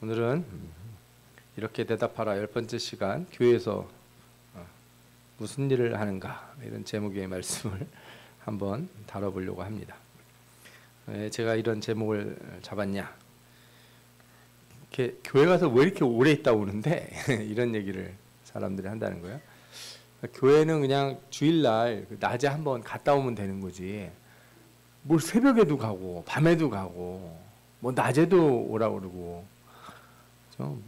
오늘은 이렇게 대답하라 10번째 시간, 교회에서 무슨 일을 하는가, 이런 제목의 말씀을 한번 다뤄보려고 합니다. 왜 제가 이런 제목을 잡았냐, 이렇게 교회 가서 왜 이렇게 오래 있다 오는데 이런 얘기를 사람들이 한다는 거예요. 교회는 그냥 주일날 낮에 한번 갔다 오면 되는 거지, 뭘 새벽에도 가고 밤에도 가고 뭐 낮에도 오라고 그러고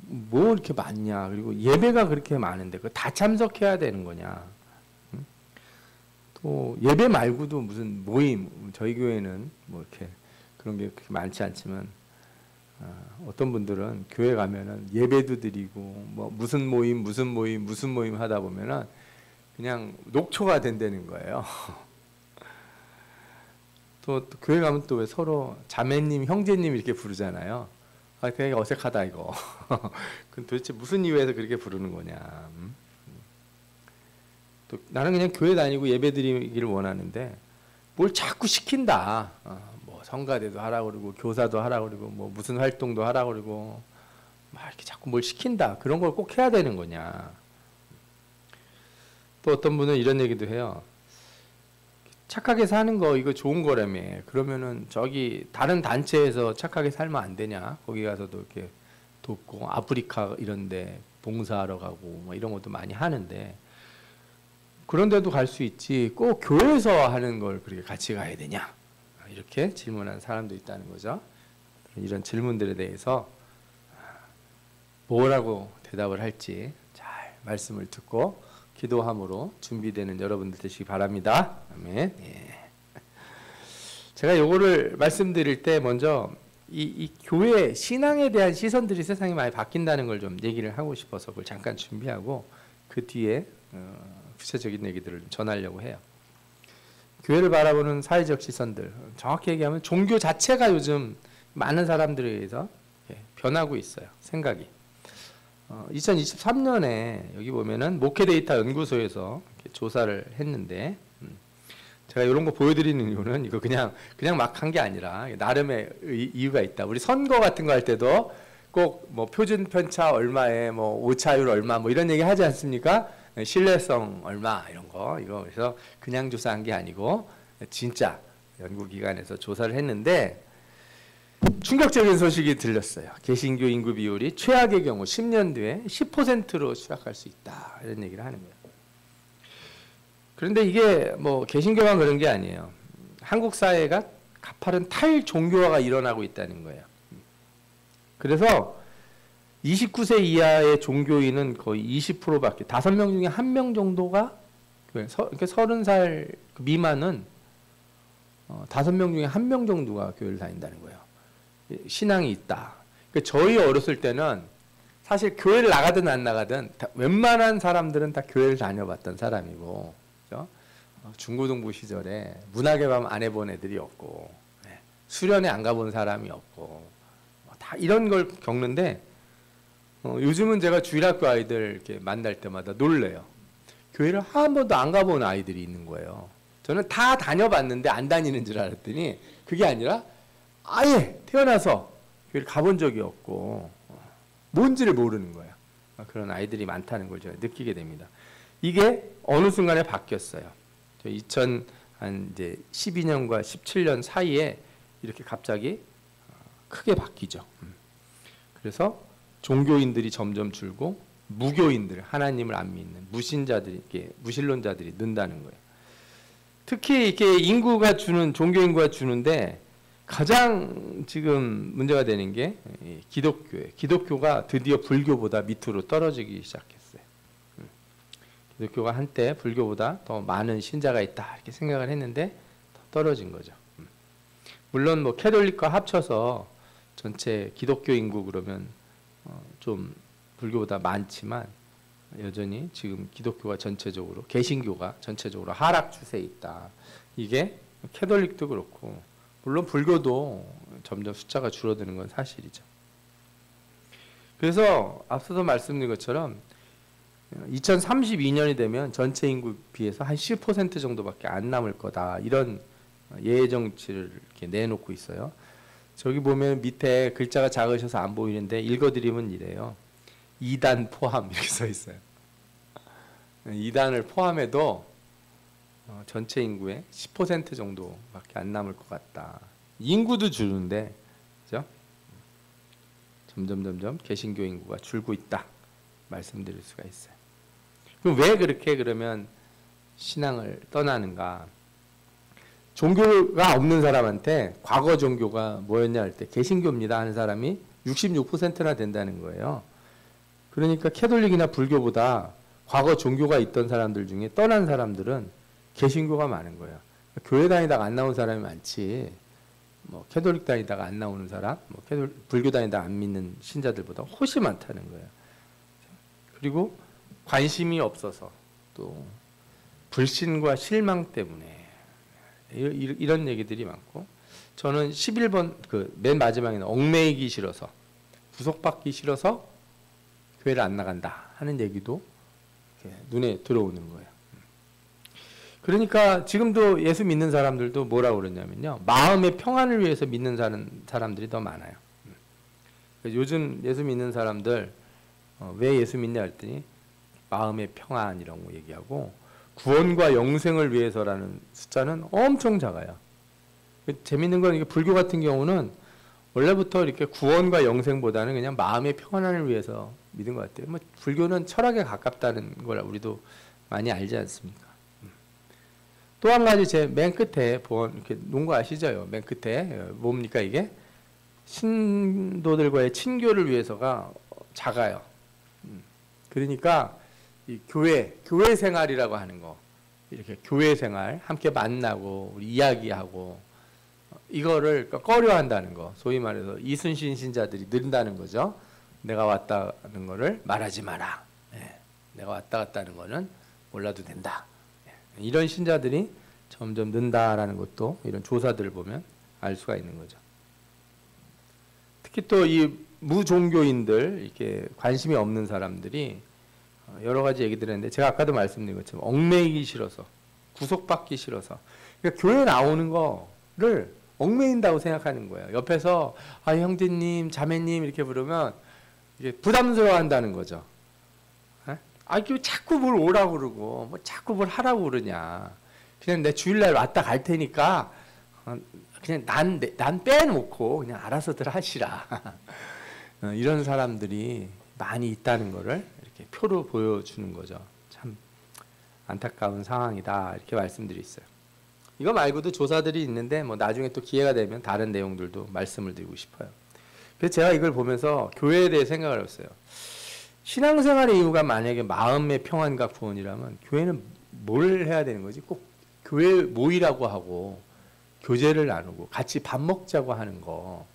뭐 이렇게 많냐, 그리고 예배가 그렇게 많은데 그거 다 참석해야 되는 거냐. 또 예배 말고도 무슨 모임, 저희 교회는 뭐 이렇게 그런 게 그렇게 많지 않지만 어떤 분들은 교회 가면은 예배도 드리고 뭐 무슨 모임 하다 보면은 그냥 녹초가 된다는 거예요. 또 교회 가면 또 왜 서로 자매님, 형제님 이렇게 부르잖아요. 아, 되게 어색하다 이거. 그 도대체 무슨 이유에서 그렇게 부르는 거냐. 또 나는 그냥 교회 다니고 예배 드리기를 원하는데 뭘 자꾸 시킨다. 뭐 성가대도 하라고 그러고 교사도 하라고 그러고 뭐 무슨 활동도 하라고 그러고 막 이렇게 자꾸 뭘 시킨다. 그런 걸 꼭 해야 되는 거냐. 또 어떤 분은 이런 얘기도 해요. 착하게 사는 거 이거 좋은 거라며. 그러면은 저기 다른 단체에서 착하게 살면 안 되냐? 거기 가서도 이렇게 돕고 아프리카 이런데 봉사하러 가고 뭐 이런 것도 많이 하는데 그런 데도 갈 수 있지 꼭 교회에서 하는 걸 그렇게 같이 가야 되냐? 이렇게 질문하는 사람도 있다는 거죠. 이런 질문들에 대해서 뭐라고 대답을 할지 잘 말씀을 듣고 기도함으로 준비되는 여러분들 되시기 바랍니다. 아멘. 예. 제가 요거를 말씀드릴 때 먼저 이 교회 신앙에 대한 시선들이 세상에 많이 바뀐다는 걸 좀 얘기를 하고 싶어서 그걸 잠깐 준비하고 그 뒤에 구체적인 얘기들을 좀 전하려고 해요. 교회를 바라보는 사회적 시선들, 정확히 얘기하면 종교 자체가 요즘 많은 사람들에 의해서 변하고 있어요. 생각이. 2023년에 여기 보면은 목회 데이터 연구소에서 조사를 했는데 제가 이런 거 보여드리는 이유는 이거 그냥 막 한 게 아니라 나름의 이유가 있다. 우리 선거 같은 거 할 때도 꼭 뭐 표준 편차 얼마에 뭐 오차율 얼마 뭐 이런 얘기 하지 않습니까? 신뢰성 얼마 이런 거 이거 그래서 그냥 조사한 게 아니고 진짜 연구기관에서 조사를 했는데 충격적인 소식이 들렸어요. 개신교 인구 비율이 최악의 경우 10년 뒤에 10%로 추락할 수 있다. 이런 얘기를 하는 거예요. 그런데 이게 뭐 개신교만 그런 게 아니에요. 한국 사회가 가파른 탈종교화가 일어나고 있다는 거예요. 그래서 29세 이하의 종교인은 거의 20%밖에 5명 중에 1명 정도가 그러니까 30살 미만은 5명 중에 1명 정도가 교회를 다닌다는 거예요. 신앙이 있다. 그러니까 저희 어렸을 때는 사실 교회를 나가든 안 나가든 웬만한 사람들은 다 교회를 다녀봤던 사람이고, 그렇죠? 중고등부 시절에 문학의 밤 안 해본 애들이 없고, 수련회 안 가본 사람이 없고, 다 이런 걸 겪는데 요즘은 제가 주일학교 아이들 이렇게 만날 때마다 놀래요. 교회를 한 번도 안 가본 아이들이 있는 거예요. 저는 다 다녀봤는데 안 다니는 줄 알았더니 그게 아니라 아예 태어나서 교회를 가본 적이 없고 뭔지를 모르는 거예요. 그런 아이들이 많다는 걸 제가 느끼게 됩니다. 이게 어느 순간에 바뀌었어요. 2012년과 17년 사이에 이렇게 갑자기 크게 바뀌죠. 그래서 종교인들이 점점 줄고 무교인들, 하나님을 안 믿는 무신자들이, 무신론자들이 는다는 거예요. 특히 이렇게 인구가 주는 종교 인구가 주는데 가장 지금 문제가 되는 게 기독교예요. 기독교가 드디어 불교보다 밑으로 떨어지기 시작했어요. 기독교가 한때 불교보다 더 많은 신자가 있다 이렇게 생각을 했는데 더 떨어진 거죠. 물론 뭐 캐톨릭과 합쳐서 전체 기독교 인구 그러면 좀 불교보다 많지만 여전히 지금 기독교가 전체적으로, 개신교가 전체적으로 하락 추세에 있다. 이게 캐톨릭도 그렇고 물론 불교도 점점 숫자가 줄어드는 건 사실이죠. 그래서 앞서서 말씀드린 것처럼 2032년이 되면 전체 인구 비해서 한 10% 정도밖에 안 남을 거다. 이런 예정치를 이렇게 내놓고 있어요. 저기 보면 밑에 글자가 작으셔서 안 보이는데 읽어드리면 이래요. 2단 포함 이렇게 써 있어요. 2단을 포함해도 전체 인구의 10% 정도밖에 안 남을 것 같다. 인구도 줄는데, 그죠? 점점 개신교 인구가 줄고 있다 말씀드릴 수가 있어요. 그럼 왜 그렇게 그러면 신앙을 떠나는가? 종교가 없는 사람한테 과거 종교가 뭐였냐 할 때 개신교입니다 하는 사람이 66%나 된다는 거예요. 그러니까 캐톨릭이나 불교보다 과거 종교가 있던 사람들 중에 떠난 사람들은 개신교가 많은 거예요. 교회 다니다가 안 나온 사람이 많지, 뭐 캐톨릭 다니다가 안 나오는 사람, 뭐 불교 다니다가 안 믿는 신자들보다 훨씬 많다는 거예요. 그리고 관심이 없어서, 또 불신과 실망 때문에 이런 얘기들이 많고, 저는 11번 그 맨 마지막에는 얽매이기 싫어서, 구속받기 싫어서 교회를 안 나간다 하는 얘기도 눈에 들어오는 거예요. 그러니까 지금도 예수 믿는 사람들도 뭐라고 그러냐면요, 마음의 평안을 위해서 믿는 사람들이 더 많아요. 요즘 예수 믿는 사람들 왜 예수 믿냐 했더니 마음의 평안이라고 얘기하고, 구원과 영생을 위해서라는 숫자는 엄청 작아요. 재밌는 건 이게 불교 같은 경우는 원래부터 이렇게 구원과 영생보다는 그냥 마음의 평안을 위해서 믿은 것 같아요. 뭐 불교는 철학에 가깝다는 걸 우리도 많이 알지 않습니까? 또 한 가지 제 맨 끝에 본 이렇게 놓은 거 아시죠? 맨 끝에 뭡니까 이게? 신도들과의 친교를 위해서가 작아요. 그러니까 이 교회 생활이라고 하는 거, 이렇게 교회 생활 함께 만나고 우리 이야기하고 이거를 꺼려한다는 거, 소위 말해서 이순신 신자들이 는다는 거죠. 내가 왔다는 거를 말하지 마라. 내가 왔다 갔다는 거는 몰라도 된다. 이런 신자들이 점점 는다라는 것도 이런 조사들을 보면 알 수가 있는 거죠. 특히 또 이 무종교인들, 이렇게 관심이 없는 사람들이 여러 가지 얘기들 했는데, 제가 아까도 말씀드린 것처럼 얽매이기 싫어서, 구속받기 싫어서, 그러니까 교회 나오는 거를 얽매인다고 생각하는 거예요. 옆에서 형제님, 자매님 이렇게 부르면 이게 부담스러워한다는 거죠. 이거 자꾸 뭘 오라고 그러고 뭐 자꾸 뭘 하라고 그러냐. 그냥 내 주일날 왔다 갈 테니까 그냥 난 빼놓고 그냥 알아서들 하시라. 이런 사람들이 많이 있다는 거를 이렇게 표로 보여주는 거죠. 참 안타까운 상황이다 이렇게 말씀드렸어요. 이거 말고도 조사들이 있는데 뭐 나중에 또 기회가 되면 다른 내용들도 말씀을 드리고 싶어요. 그래서 제가 이걸 보면서 교회에 대해 생각을 했어요. 신앙생활의 이유가 만약에 마음의 평안과 구원이라면 교회는 뭘 해야 되는 거지? 꼭 교회 모이라고 하고 교제를 나누고 같이 밥 먹자고 하는 거,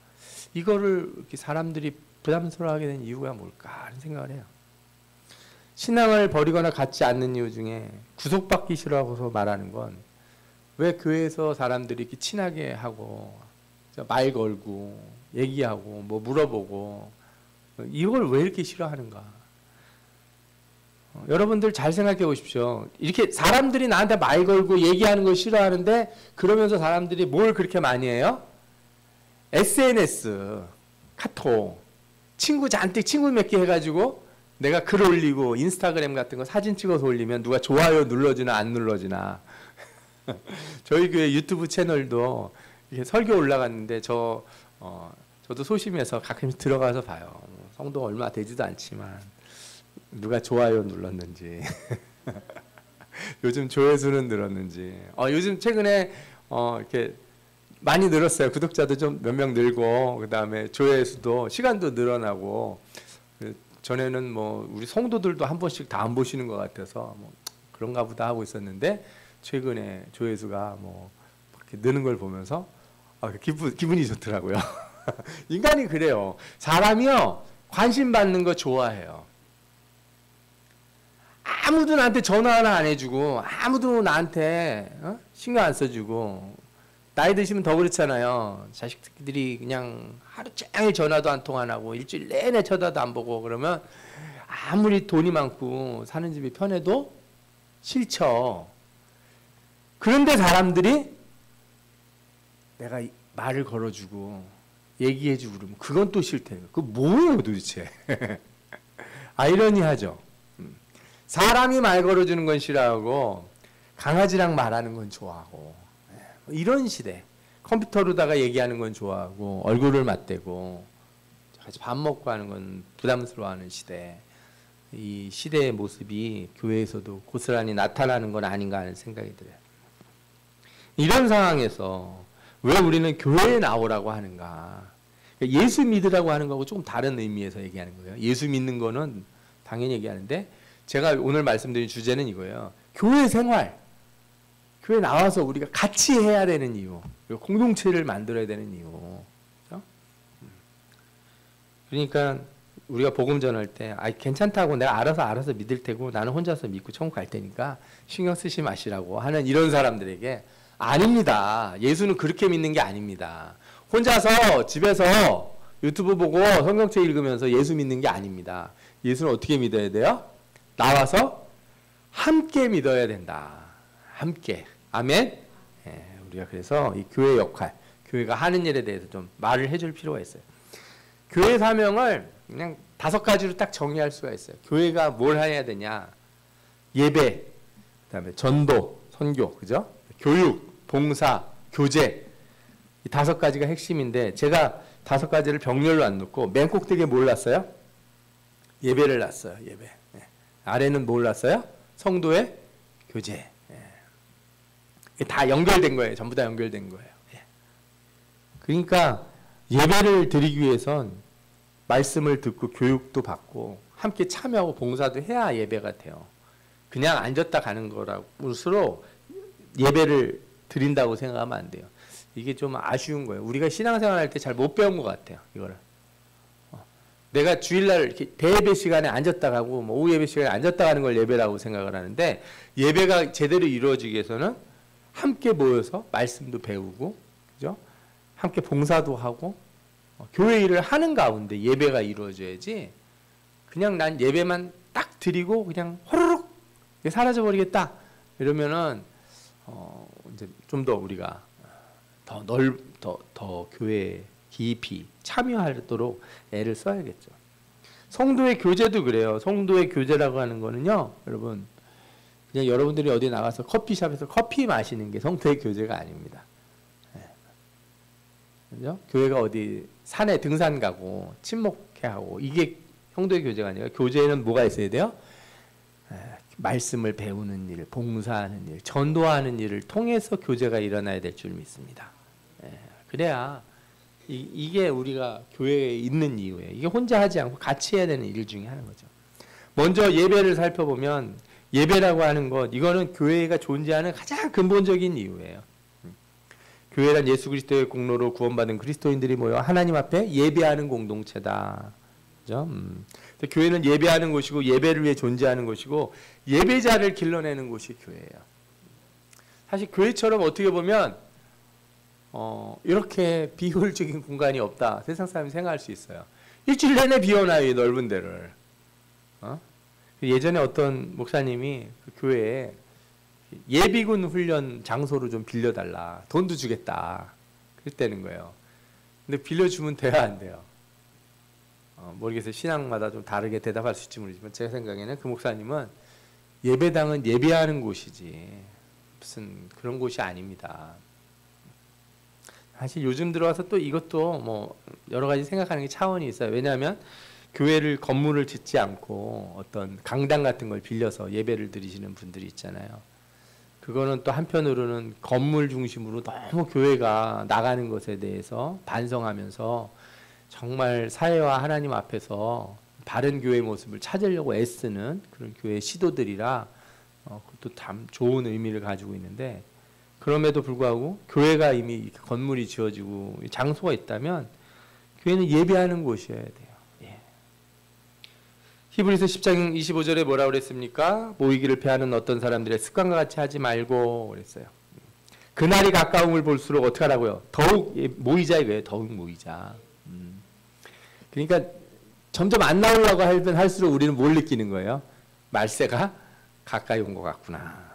이거를 이렇게 사람들이 부담스러워하게 된 이유가 뭘까 하는 생각을 해요. 신앙을 버리거나 갖지 않는 이유 중에 구속받기 싫어하고서 말하는 건, 왜 교회에서 사람들이 이렇게 친하게 하고 말 걸고 얘기하고 뭐 물어보고 이걸 왜 이렇게 싫어하는가? 여러분들 잘 생각해 보십시오. 이렇게 사람들이 나한테 말 걸고 얘기하는 걸 싫어하는데, 그러면서 사람들이 뭘 그렇게 많이 해요? SNS, 카톡, 친구 몇 개 해가지고 내가 글 올리고 인스타그램 같은 거 사진 찍어서 올리면 누가 좋아요 눌러주나 안 눌러주나. 저희 교회 유튜브 채널도 이렇게 설교 올라갔는데 저도 소심해서 가끔씩 들어가서 봐요. 성도 얼마 되지도 않지만 누가 좋아요 눌렀는지, 요즘 조회수는 늘었는지, 요즘 최근에 이렇게 많이 늘었어요. 구독자도 좀 몇 명 늘고, 그 다음에 조회수도 시간도 늘어나고. 전에는 뭐 우리 성도들도 한 번씩 다 안 보시는 것 같아서 뭐 그런가 보다 하고 있었는데, 최근에 조회수가 뭐 이렇게 느는 걸 보면서 기분이 좋더라고요. 인간이 그래요. 사람이요, 관심 받는 거 좋아해요. 아무도 나한테 전화 하나 안 해주고, 아무도 나한테 신경 안 써주고, 나이 드시면 더 그렇잖아요. 자식들이 그냥 하루 종일 전화도 한 통 안 하고 일주일 내내 쳐다도 안 보고, 그러면 아무리 돈이 많고 사는 집이 편해도 싫죠. 그런데 사람들이 내가 말을 걸어주고 얘기해주고 그러면 그건 또 싫대요. 그거 뭐예요 도대체? 아이러니하죠. 사람이 말 걸어주는 건 싫어하고 강아지랑 말하는 건 좋아하고 이런 시대. 컴퓨터로다가 얘기하는 건 좋아하고 얼굴을 맞대고 같이 밥 먹고 하는 건 부담스러워하는 시대. 이 시대의 모습이 교회에서도 고스란히 나타나는 건 아닌가 하는 생각이 들어요. 이런 상황에서 왜 우리는 교회에 나오라고 하는가? 예수 믿으라고 하는 거하고 조금 다른 의미에서 얘기하는 거예요. 예수 믿는 거는 당연히 얘기하는데 제가 오늘 말씀드린 주제는 이거예요. 교회 생활. 교회 나와서 우리가 같이 해야 되는 이유. 그리고 공동체를 만들어야 되는 이유. 그렇죠? 그러니까 우리가 복음 전할 때 괜찮다고 내가 알아서 믿을 테고 나는 혼자서 믿고 천국 갈 테니까 신경 쓰지 마시라고 하는 이런 사람들에게 아닙니다. 예수는 그렇게 믿는 게 아닙니다. 혼자서 집에서 유튜브 보고 성경책 읽으면서 예수 믿는 게 아닙니다. 예수는 어떻게 믿어야 돼요? 나와서 함께 믿어야 된다. 함께. 아멘? 우리가 그래서 이 교회 역할, 교회가 하는 일에 대해서 좀 말을 해줄 필요가 있어요. 교회 사명을 그냥 5가지로 딱 정리할 수가 있어요. 교회가 뭘 해야 되냐? 예배, 그다음에 전도, 선교, 그죠? 교육, 봉사, 교제. 이 5가지가 핵심인데 제가 5가지를 병렬로 안 놓고 맨 꼭대기에 뭘 놨어요? 예배를 놨어요. 예배. 아래는 뭘 놨어요? 성도의 교제. 다 연결된 거예요. 전부 다 연결된 거예요. 그러니까 예배를 드리기 위해선 말씀을 듣고 교육도 받고 함께 참여하고 봉사도 해야 예배가 돼요. 그냥 앉았다 가는 거라고스로 예배를 드린다고 생각하면 안 돼요. 이게 좀 아쉬운 거예요. 우리가 신앙생활 할 때 잘 못 배운 것 같아요. 이거를. 내가 주일날 이렇게 대예배 시간에 앉았다 가고 뭐 오후 예배 시간에 앉았다 가는 걸 예배라고 생각을 하는데 예배가 제대로 이루어지기 위해서는 함께 모여서 말씀도 배우고, 그죠? 함께 봉사도 하고 교회 일을 하는 가운데 예배가 이루어져야지 그냥 난 예배만 딱 드리고 그냥 호로록 사라져 버리겠다 이러면은 이제 좀 더 우리가 더 교회에 깊이 참여하도록 애를 써야겠죠. 성도의 교제도 그래요. 성도의 교제라고 하는 거는요, 여러분 그냥 여러분들이 어디 나가서 커피숍에서 커피 마시는 게 성도의 교제가 아닙니다. 그죠? 교회가 어디 산에 등산 가고 친목회 하고 이게 성도의 교제가 아니라 교제에는 뭐가 있어야 돼요? 말씀을 배우는 일, 봉사하는 일, 전도하는 일을 통해서 교제가 일어나야 될 줄 믿습니다. 그래야 이게 우리가 교회에 있는 이유예요. 이게 혼자 하지 않고 같이 해야 되는 일 중에 하나인 거죠. 먼저 예배를 살펴보면 예배라고 하는 것, 이거는 교회가 존재하는 가장 근본적인 이유예요. 교회란 예수 그리스도의 공로로 구원받은 그리스도인들이 모여 하나님 앞에 예배하는 공동체다. 그죠? 교회는 예배하는 곳이고 예배를 위해 존재하는 곳이고 예배자를 길러내는 곳이 교회예요. 사실 교회처럼 어떻게 보면 이렇게 비효율적인 공간이 없다. 세상 사람이 생각할 수 있어요. 일주일 내내 비워놔요. 이 넓은 데를. 예전에 어떤 목사님이 그 교회에 예비군 훈련 장소로 좀 빌려달라. 돈도 주겠다. 그랬다는 거예요. 근데 빌려주면 돼야 안 돼요? 모르겠어요. 신앙마다 좀 다르게 대답할 수 있을지 모르지만 제 생각에는 그 목사님은 예배당은 예배하는 곳이지 무슨 그런 곳이 아닙니다. 사실 요즘 들어와서 또 이것도 뭐 여러 가지 생각하는 게 차원이 있어요. 왜냐하면 교회를 건물을 짓지 않고 어떤 강당 같은 걸 빌려서 예배를 드리시는 분들이 있잖아요. 그거는 또 한편으로는 건물 중심으로 너무 교회가 나가는 것에 대해서 반성하면서 정말 사회와 하나님 앞에서 바른 교회의 모습을 찾으려고 애쓰는 그런 교회의 시도들이라 그것도 참 좋은 의미를 가지고 있는데, 그럼에도 불구하고 교회가 이미 건물이 지어지고 장소가 있다면 교회는 예배하는 곳이어야 돼요. 히브리서 10장 25절에 뭐라고 그랬습니까? 모이기를 패하는 어떤 사람들의 습관과 같이 하지 말고 그랬어요. 그날이 가까움을 볼수록 어떻게 하라고요? 더욱 모이자 이거예요. 더욱 모이자. 그러니까 점점 안 나오려고 하면 할수록 우리는 뭘 느끼는 거예요? 말세가 가까이 온 것 같구나.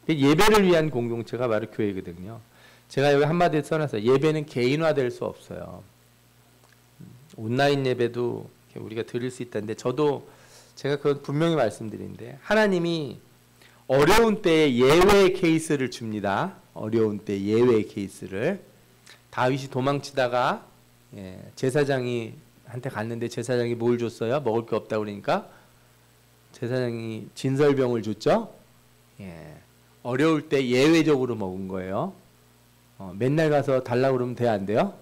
예배를 위한 공동체가 바로 교회거든요. 제가 여기 한마디에 써놨어요. 예배는 개인화될 수 없어요. 온라인 예배도 우리가 드릴 수 있다는데 저도 제가 그건 분명히 말씀드리는데 하나님이 어려운 때에 예외 케이스를 줍니다. 어려운 때 예외 케이스를. 다윗이 도망치다가 제사장이 한테 갔는데 제사장이 뭘 줬어요? 먹을 게 없다 그러니까 제사장이 진설병을 줬죠. 어려울 때 예외적으로 먹은 거예요. 맨날 가서 달라고 그러면 돼요? 안 돼요?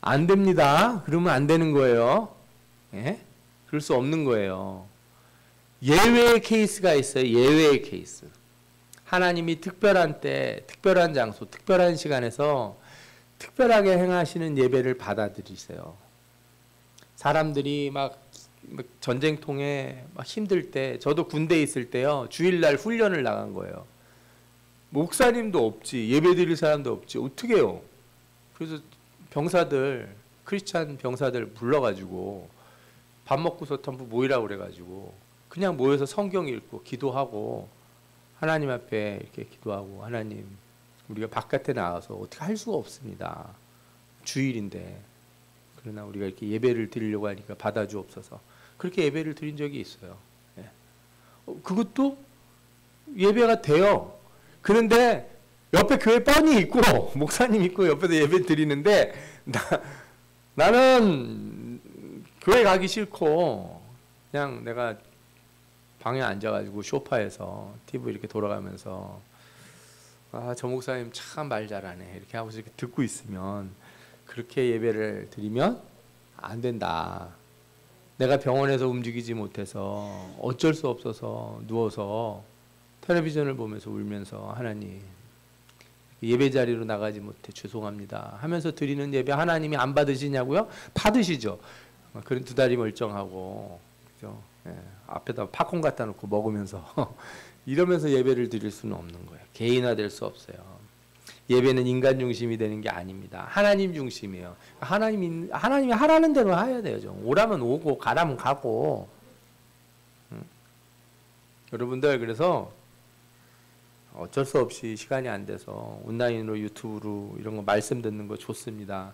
안 됩니다. 그러면 안 되는 거예요. 그럴 수 없는 거예요. 예외의 케이스가 있어요. 예외의 케이스. 하나님이 특별한 때, 특별한 장소, 특별한 시간에서 특별하게 행하시는 예배를 받아들이세요. 사람들이 막 전쟁통에 막 힘들 때, 저도 군대에 있을 때요, 주일날 훈련을 나간 거예요. 목사님도 없지, 예배 드릴 사람도 없지, 어떻게 해요? 그래서 병사들, 크리스찬 병사들 불러가지고 밥 먹고서 전부 모이라고 그래가지고 그냥 모여서 성경 읽고 기도하고 하나님 앞에 이렇게 기도하고, 하나님 우리가 바깥에 나와서 어떻게 할 수가 없습니다. 주일인데. 그러나 우리가 이렇게 예배를 드리려고 하니까 받아주옵소서. 그렇게 예배를 드린 적이 있어요. 그것도 예배가 돼요. 그런데 옆에 교회 뻔히 있고 목사님 있고 옆에서 예배 드리는데 나는 교회 가기 싫고 그냥 내가 방에 앉아가지고 소파에서 TV 이렇게 돌아가면서 저 목사님 참 말 잘하네 이렇게 하고서 이렇게 듣고 있으면, 그렇게 예배를 드리면 안 된다. 내가 병원에서 움직이지 못해서 어쩔 수 없어서 누워서 텔레비전을 보면서 울면서 하나님 예배 자리로 나가지 못해 죄송합니다 하면서 드리는 예배 하나님이 안 받으시냐고요? 받으시죠. 그런 두 다리 멀쩡하고, 그죠? 앞에다 팝콘 갖다 놓고 먹으면서 이러면서 예배를 드릴 수는 없는 거예요. 개인화될 수 없어요. 예배는 인간 중심이 되는 게 아닙니다. 하나님 중심이에요. 하나님이 하라는 대로 해야 돼요. 좀. 오라면 오고 가라면 가고. 여러분들, 그래서 어쩔 수 없이 시간이 안 돼서 온라인으로 유튜브로 이런 거 말씀 듣는 거 좋습니다.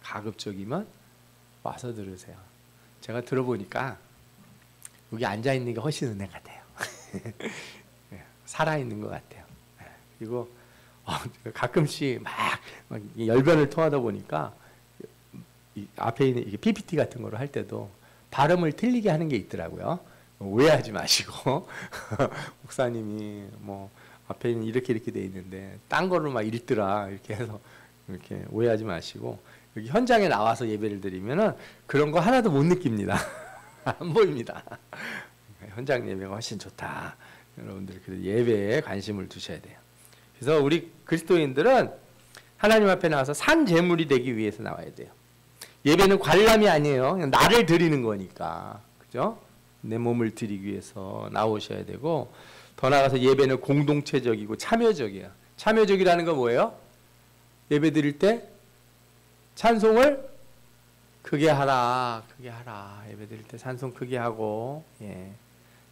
가급적이면 와서 들으세요. 제가 들어보니까 여기 앉아 있는 게 훨씬 은혜 같아요. 살아 있는 것 같아요. 그리고 가끔씩 막 열변을 토하다 보니까 이 앞에 있는 이게 PPT 같은 거를 할 때도 발음을 틀리게 하는 게 있더라고요. 오해하지 마시고 목사님이 뭐 앞에 있는 이렇게 돼 있는데 딴 거로 막 읽더라 이렇게 해서 이렇게 오해하지 마시고, 여기 현장에 나와서 예배를 드리면은 그런 거 하나도 못 느낍니다. 안 보입니다. 현장 예배가 훨씬 좋다. 여러분들 그 예배에 관심을 두셔야 돼요. 그래서 우리 그리스도인들은 하나님 앞에 나와서 산 제물이 되기 위해서 나와야 돼요. 예배는 관람이 아니에요. 그냥 나를 드리는 거니까, 그죠? 내 몸을 드리기 위해서 나오셔야 되고, 더 나아가서 예배는 공동체적이고 참여적이에요. 참여적이라는 건 뭐예요? 예배 드릴 때 찬송을 크게 하라, 크게 하라. 예배 드릴 때 찬송 크게 하고,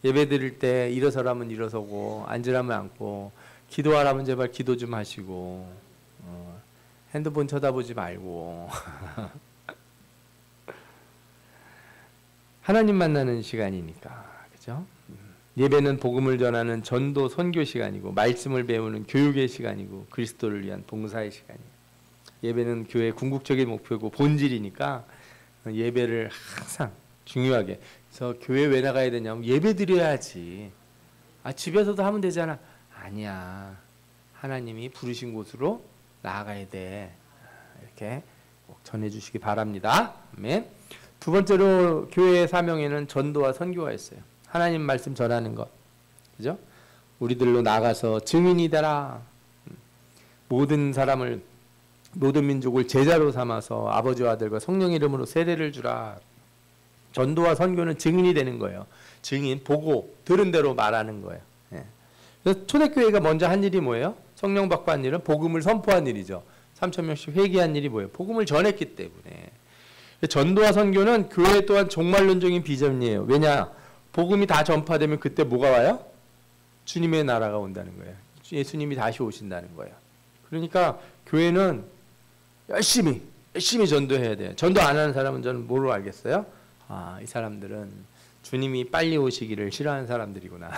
예배 드릴 때 일어서라면 일어서고, 앉으라면 앉고, 기도하라면 제발 기도 좀 하시고, 핸드폰 쳐다보지 말고. 하나님 만나는 시간이니까, 그죠? 예배는 복음을 전하는 전도 선교 시간이고, 말씀을 배우는 교육의 시간이고, 그리스도를 위한 봉사의 시간이에요. 예배는 교회의 궁극적인 목표고 본질이니까 예배를 항상 중요하게. 그래서 교회 왜 나가야 되냐면 예배 드려야지. 집에서도 하면 되잖아. 아니야. 하나님이 부르신 곳으로 나아가야 돼. 이렇게 꼭 전해주시기 바랍니다. 아멘. 두 번째로 교회의 사명에는 전도와 선교가 있어요. 하나님 말씀 전하는 것, 그죠? 우리들로 나가서 증인이 되라. 모든 사람을, 모든 민족을 제자로 삼아서 아버지와 아들과 성령 이름으로 세례를 주라. 전도와 선교는 증인이 되는 거예요. 증인, 보고 들은 대로 말하는 거예요. 그래서 초대교회가 먼저 한 일이 뭐예요? 성령 받고 한 일은 복음을 선포한 일이죠. 3,000명씩 회개한 일이 뭐예요? 복음을 전했기 때문에. 전도와 선교는 교회 또한 종말론적인 비전이에요. 왜냐? 복음이 다 전파되면 그때 뭐가 와요? 주님의 나라가 온다는 거예요. 예수님이 다시 오신다는 거예요. 그러니까 교회는 열심히 전도해야 돼요. 전도 안 하는 사람은 저는 뭐로 알겠어요? 아, 이 사람들은 주님이 빨리 오시기를 싫어하는 사람들이구나.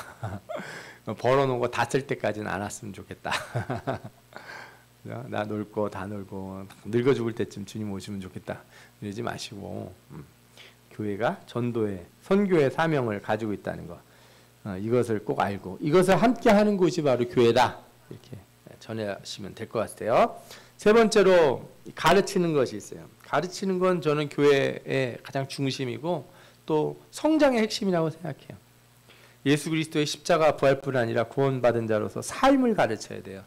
벌어놓은 거 다 쓸 때까지는 안 왔으면 좋겠다. 나 놀 거 다 놀고 늙어 죽을 때쯤 주님 오시면 좋겠다. 이러지 마시고 교회가 전도의 선교의 사명을 가지고 있다는 거, 이것을 꼭 알고 이것을 함께 하는 곳이 바로 교회다. 이렇게 전하시면 될 것 같아요. 세 번째로 가르치는 것이 있어요. 가르치는 건 저는 교회의 가장 중심이고 또 성장의 핵심이라고 생각해요. 예수 그리스도의 십자가 부활뿐 아니라 구원받은 자로서 삶을 가르쳐야 돼요.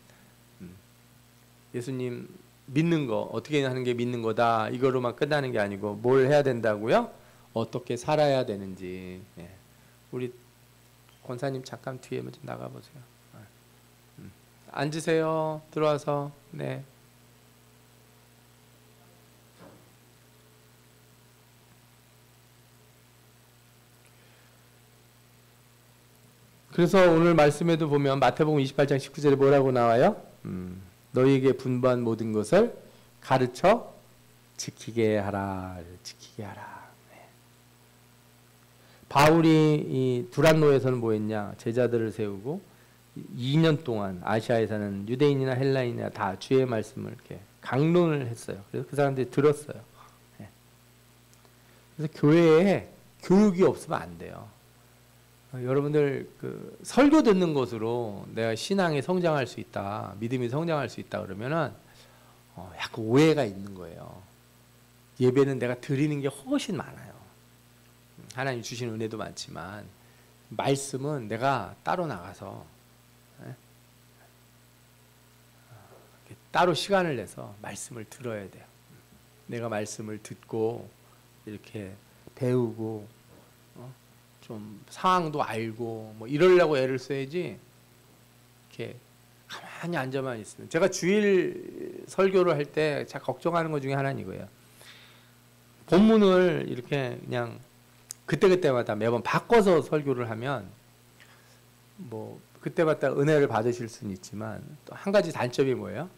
예수님 믿는 거 어떻게 하는 게 믿는 거다 이거로만 끝나는 게 아니고 뭘 해야 된다고요? 어떻게 살아야 되는지. 우리 권사님 잠깐 뒤에 좀 나가보세요. 앉으세요. 들어와서. 네. 그래서 오늘 말씀에도 보면 마태복음 28장 19절에 뭐라고 나와요? 너희에게 분부한 모든 것을 가르쳐 지키게 하라. 지키게 하라. 네. 바울이 이 두란노에서는 뭐 했냐? 제자들을 세우고 2년 동안 아시아에 사는 유대인이나 헬라인이나 다 주의 말씀을 이렇게 강론을 했어요. 그래서 그 사람들이 들었어요. 네. 그래서 교회에 교육이 없으면 안 돼요. 여러분들 그 설교 듣는 것으로 내가 신앙이 성장할 수 있다, 믿음이 성장할 수 있다 그러면은 약간 오해가 있는 거예요. 예배는 내가 드리는 게 훨씬 많아요. 하나님 주신 은혜도 많지만 말씀은 내가 따로 나가서 따로 시간을 내서 말씀을 들어야 돼요. 내가 말씀을 듣고 이렇게 배우고 좀 상황도 알고 뭐 이러려고 애를 써야지 이렇게 가만히 앉아만 있으면. 제가 주일 설교를 할 때 제가 걱정하는 것 중에 하나는 이거예요. 본문을 이렇게 그냥 그때그때마다 매번 바꿔서 설교를 하면 뭐 그때마다 은혜를 받으실 수는 있지만 또 한 가지 단점이 뭐예요?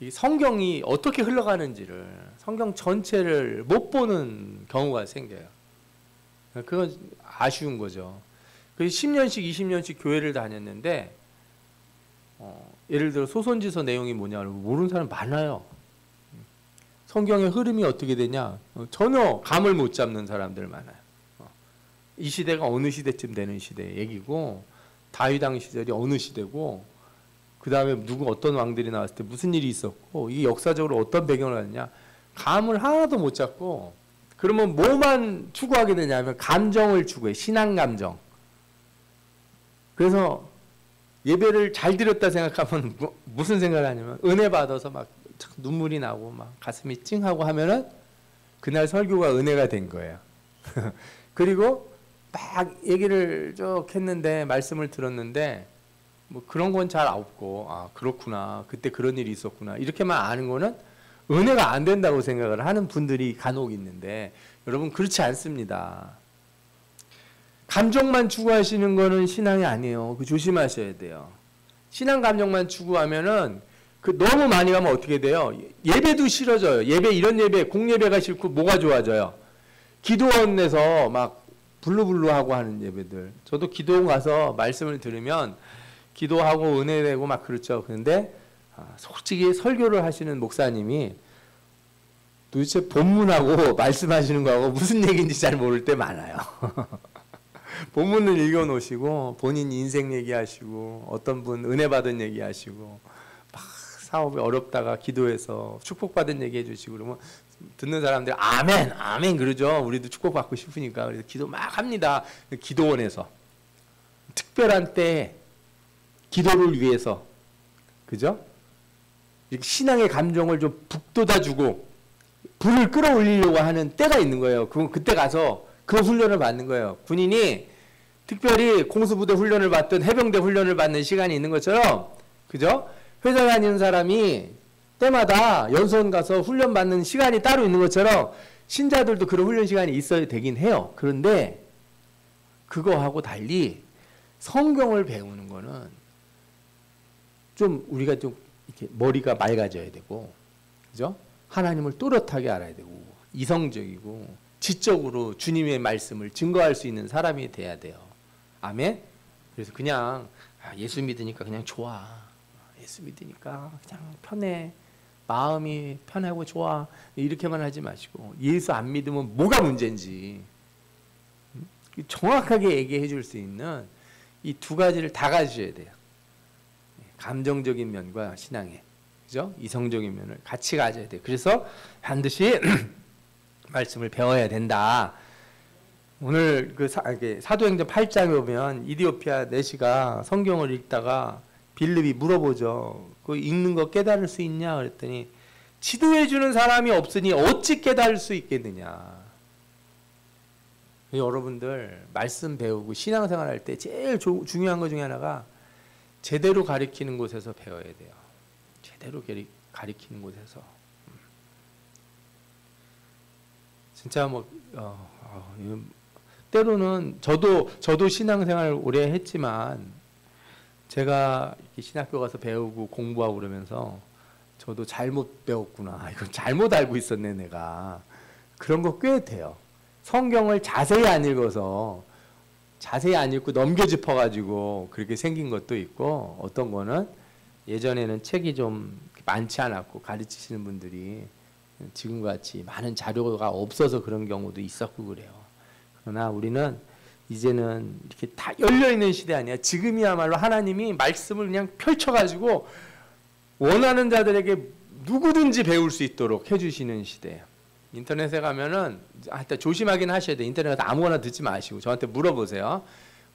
이 성경이 어떻게 흘러가는지를, 성경 전체를 못 보는 경우가 생겨요. 그건 아쉬운 거죠. 그래서 10년씩 20년씩 교회를 다녔는데 예를 들어 소선지서 내용이 뭐냐 그러면 모르는 사람 많아요. 성경의 흐름이 어떻게 되냐 전혀 감을 못 잡는 사람들 많아요. 이 시대가 어느 시대쯤 되는 시대 얘기고 다윗 왕 시절이 어느 시대고 그 다음에 누구 어떤 왕들이 나왔을 때 무슨 일이 있었고 이게 역사적으로 어떤 배경을 가느냐 감을 하나도 못 잡고, 그러면 뭐만 추구하게 되냐면 감정을 추구해. 신앙 감정. 그래서 예배를 잘 드렸다 생각하면 무슨 생각을 하냐면 은혜 받아서 막 눈물이 나고 막 가슴이 찡하고 하면은 그날 설교가 은혜가 된 거예요. 그리고 막 얘기를 쭉 했는데 말씀을 들었는데 뭐 그런 건 잘 없고 아 그렇구나 그때 그런 일이 있었구나 이렇게만 아는 거는 은혜가 안 된다고 생각을 하는 분들이 간혹 있는데 여러분 그렇지 않습니다. 감정만 추구하시는 거는 신앙이 아니에요. 그 조심하셔야 돼요. 신앙 감정만 추구하면은 그 너무 많이 가면 어떻게 돼요? 예배도 싫어져요. 예배 이런 예배 공예배가 싫고 뭐가 좋아져요? 기도원에서 막 블루블루하고 하는 예배들. 저도 기도원 가서 말씀을 들으면 기도하고 은혜되고 막 그렇죠. 그런데 솔직히 설교를 하시는 목사님이 도대체 본문하고 말씀하시는 거하고 무슨 얘기인지 잘 모를 때 많아요. 본문을 읽어놓으시고 본인 인생 얘기하시고 어떤 분 은혜 받은 얘기하시고 막 사업이 어렵다가 기도해서 축복받은 얘기해 주시고 그러면 듣는 사람들이 아멘 아멘 그러죠. 우리도 축복받고 싶으니까. 그래서 기도 막 합니다. 기도원에서 특별한 때에 기도를 위해서 그죠? 신앙의 감정을 좀 북돋아주고 불을 끌어올리려고 하는 때가 있는 거예요. 그때 가서 그 훈련을 받는 거예요. 군인이 특별히 공수부대 훈련을 받든 해병대 훈련을 받는 시간이 있는 것처럼 그죠? 회사 다니는 사람이 때마다 연수원 가서 훈련 받는 시간이 따로 있는 것처럼 신자들도 그런 훈련 시간이 있어야 되긴 해요. 그런데 그거하고 달리 성경을 배우는 거는 좀 우리가 좀 이렇게 머리가 맑아져야 되고, 그죠? 하나님을 또렷하게 알아야 되고, 이성적이고, 지적으로 주님의 말씀을 증거할 수 있는 사람이 돼야 돼요. 아멘? 그래서 그냥 예수 믿으니까 그냥 좋아. 예수 믿으니까 그냥 편해. 마음이 편하고 좋아. 이렇게만 하지 마시고, 예수 안 믿으면 뭐가 문제인지 정확하게 얘기해 줄 수 있는 이 두 가지를 다 가지셔야 돼요. 감정적인 면과 신앙의, 그죠? 이성적인 면을 같이 가져야 돼요. 그래서 반드시 말씀을 배워야 된다. 오늘 그 사도행전 8장에 보면 이디오피아 내시가 성경을 읽다가 빌립이 물어보죠. 그 읽는 거 깨달을 수 있냐 그랬더니 지도해 주는 사람이 없으니 어찌 깨달을 수 있겠느냐. 여러분들 말씀 배우고 신앙생활 할 때 제일 중요한 것 중에 하나가 제대로 가르치는 곳에서 배워야 돼요. 제대로 가르치는 곳에서. 진짜 뭐 때로는 저도 신앙생활 오래 했지만 제가 신학교 가서 배우고 공부하고 그러면서 저도 잘못 배웠구나. 이건 잘못 알고 있었네 내가. 그런 거 꽤 돼요. 성경을 자세히 안 읽어서 자세히 안 읽고 넘겨짚어가지고 그렇게 생긴 것도 있고, 어떤 거는 예전에는 책이 좀 많지 않았고 가르치시는 분들이 지금같이 많은 자료가 없어서 그런 경우도 있었고 그래요. 그러나 우리는 이제는 이렇게 다 열려있는 시대 아니야. 지금이야말로 하나님이 말씀을 그냥 펼쳐가지고 원하는 자들에게 누구든지 배울 수 있도록 해주시는 시대예요. 인터넷에 가면은 하여튼 조심하긴 하셔야 돼요. 인터넷에 아무거나 듣지 마시고 저한테 물어보세요.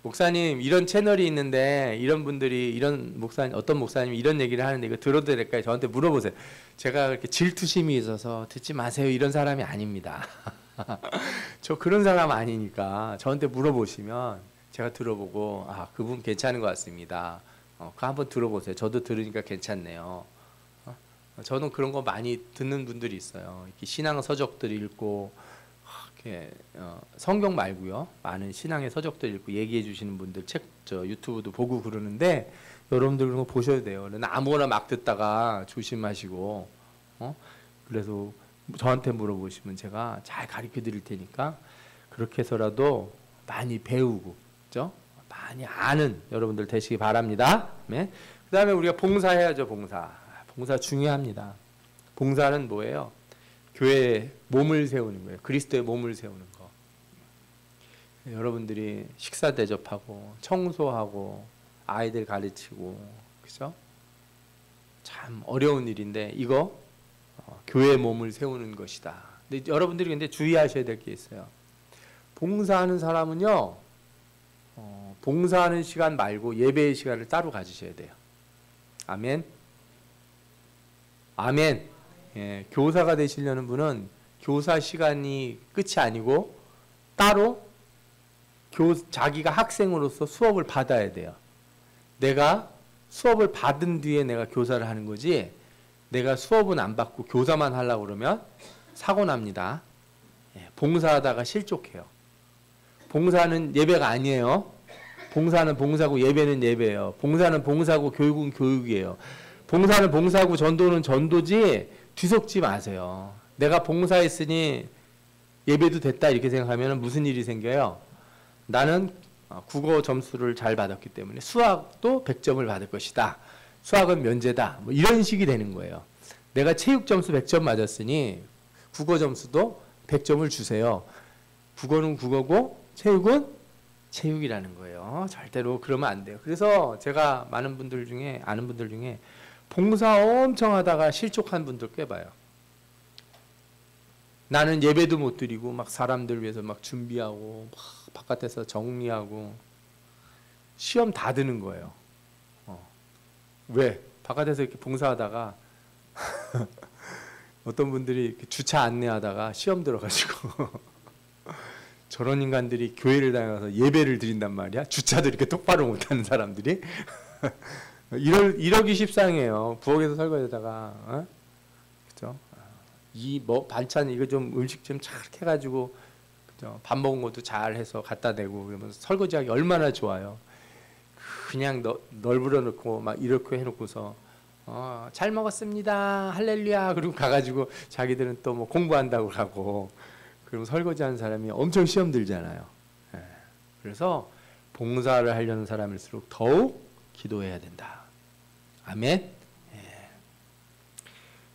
목사님 이런 채널이 있는데 이런 분들이 이런 목사님 어떤 목사님이 이런 얘기를 하는데 이거 들어도 될까요? 저한테 물어보세요. 제가 그렇게 질투심이 있어서 듣지 마세요 이런 사람이 아닙니다. 저 그런 사람 아니니까 저한테 물어보시면 제가 들어보고 아 그분 괜찮은 것 같습니다. 그거 한번 들어보세요. 저도 들으니까 괜찮네요. 저는 그런 거 많이 듣는 분들이 있어요. 이렇게 신앙 서적들 읽고 이렇게 성경 말고요 많은 신앙의 서적들 읽고 얘기해 주시는 분들 저 유튜브도 보고 그러는데 여러분들 그런 거 보셔야 돼요. 아무거나 막 듣다가 조심하시고 그래서 저한테 물어보시면 제가 잘 가르쳐 드릴 테니까 그렇게 해서라도 많이 배우고, 그죠? 많이 아는 여러분들 되시기 바랍니다. 네? 그 다음에 우리가 봉사해야죠. 봉사 중요합니다. 봉사는 뭐예요? 교회에 몸을 세우는 거예요. 그리스도의 몸을 세우는 거. 여러분들이 식사 대접하고 청소하고 아이들 가르치고, 그죠? 참 어려운 일인데 이거 교회의 몸을 세우는 것이다. 근데 여러분들이 근데 주의하셔야 될 게 있어요. 봉사하는 사람은요, 봉사하는 시간 말고 예배의 시간을 따로 가지셔야 돼요. 아멘. 아멘. 예, 교사가 되시려는 분은 교사 시간이 끝이 아니고 따로 자기가 학생으로서 수업을 받아야 돼요. 내가 수업을 받은 뒤에 내가 교사를 하는 거지, 내가 수업은 안 받고 교사만 하려고 그러면 사고 납니다. 예, 봉사하다가 실족해요. 봉사는 예배가 아니에요. 봉사는 봉사고 예배는 예배예요. 봉사는 봉사고 교육은 교육이에요. 봉사는 봉사고 전도는 전도지 뒤섞지 마세요. 내가 봉사했으니 예배도 됐다 이렇게 생각하면 무슨 일이 생겨요? 나는 국어 점수를 잘 받았기 때문에 수학도 100점을 받을 것이다. 수학은 면제다. 뭐 이런 식이 되는 거예요. 내가 체육 점수 100점 맞았으니 국어 점수도 100점을 주세요. 국어는 국어고 체육은 체육이라는 거예요. 절대로 그러면 안 돼요. 그래서 제가 아는 분들 중에 봉사 엄청 하다가 실족한 분들 꽤 봐요. 나는 예배도 못 드리고 막 사람들 위해서 막 준비하고 막 바깥에서 정리하고 시험 다 드는 거예요. 왜? 바깥에서 이렇게 봉사하다가 어떤 분들이 이렇게 주차 안내하다가 시험 들어가지고 저런 인간들이 교회를 다녀서 예배를 드린단 말이야. 주차도 이렇게 똑바로 못하는 사람들이 이러기 십상이에요. 부엌에서 설거지하다가 그죠? 이 뭐 반찬 이거 좀 음식 좀 잘 해가지고 그죠? 밥 먹은 것도 잘 해서 갖다 대고 그러면서 설거지하기 얼마나 좋아요. 그냥 널브러 놓고 막 이렇게 해놓고서 잘 먹었습니다. 할렐루야. 그리고 가가지고 자기들은 또 뭐 공부한다고 가고, 그럼 설거지하는 사람이 엄청 시험 들잖아요. 예. 그래서 봉사를 하려는 사람일수록 더욱 기도해야 된다. 아멘. 예.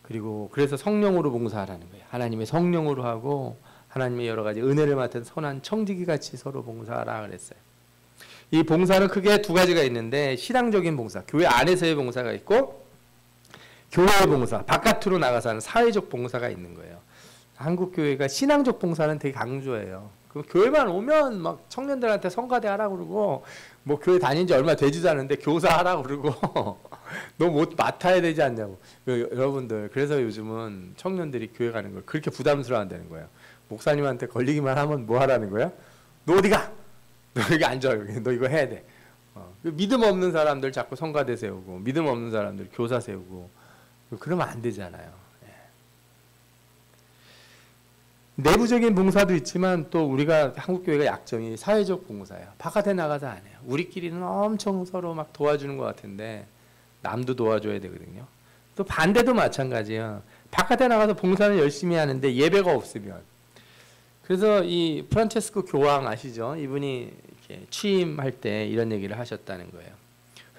그리고 그래서 성령으로 봉사하라는 거예요. 하나님의 성령으로 하고 하나님의 여러 가지 은혜를 맡은 선한 청지기 같이 서로 봉사하라 그랬어요. 이 봉사는 크게 두 가지가 있는데, 신앙적인 봉사, 교회 안에서의 봉사가 있고, 교회 봉사, 바깥으로 나가서 하는 사회적 봉사가 있는 거예요. 한국 교회가 신앙적 봉사는 되게 강조해요. 그 교회만 오면 막 청년들한테 성가대 하라고 그러고, 뭐 교회 다닌 지 얼마 되지도 않은데 교사 하라고 그러고 너 못 맡아야 되지 않냐고. 여러분들, 그래서 요즘은 청년들이 교회 가는 걸 그렇게 부담스러워 한다는 거예요. 목사님한테 걸리기만 하면 뭐 하라는 거야? 너 어디 가? 너 여기 앉아. 여기. 너 이거 해야 돼. 믿음 없는 사람들 자꾸 성가대 세우고, 믿음 없는 사람들 교사 세우고, 그러면 안 되잖아요. 예. 내부적인 봉사도 있지만 또 우리가 한국교회가 약점이 사회적 봉사예요. 바깥에 나가서 안 해요. 우리끼리는 엄청 서로 막 도와주는 것 같은데 남도 도와줘야 되거든요. 또 반대도 마찬가지예요. 바깥에 나가서 봉사는 열심히 하는데 예배가 없으면. 그래서 이 프란체스코 교황 아시죠? 이분이 이렇게 취임할 때 이런 얘기를 하셨다는 거예요.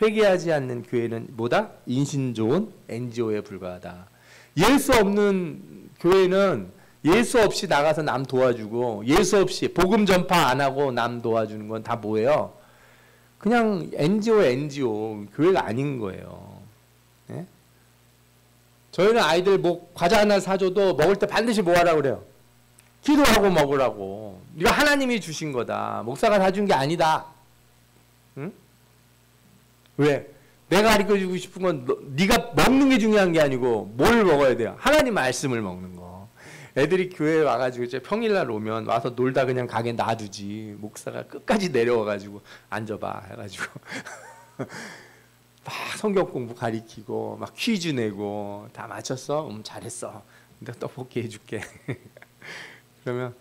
회개하지 않는 교회는 뭐다? 인신 좋은 NGO에 불과하다. 예수 없는 교회는 예수 없이 나가서 남 도와주고, 예수 없이 복음 전파 안 하고 남 도와주는 건 다 뭐예요? 그냥 NGO 교회가 아닌 거예요. 네? 저희는 아이들 뭐 과자 하나 사줘도 먹을 때 반드시 뭐 하라고 그래요? 기도하고 먹으라고. 이거 하나님이 주신 거다. 목사가 사준 게 아니다. 응? 왜? 내가 가르쳐주고 싶은 건 네가 먹는 게 중요한 게 아니고 뭘 먹어야 돼요? 하나님 말씀을 먹는 거. 애들이 교회에 와가지고 이제 평일날 오면 와서 놀다 그냥 가게 놔두지. 목사가 끝까지 내려와가지고 앉아봐 해가지고 막 성경 공부 가리키고 막 퀴즈 내고 다 맞췄어? 잘했어. 내가 떡볶이 해줄게. 그러면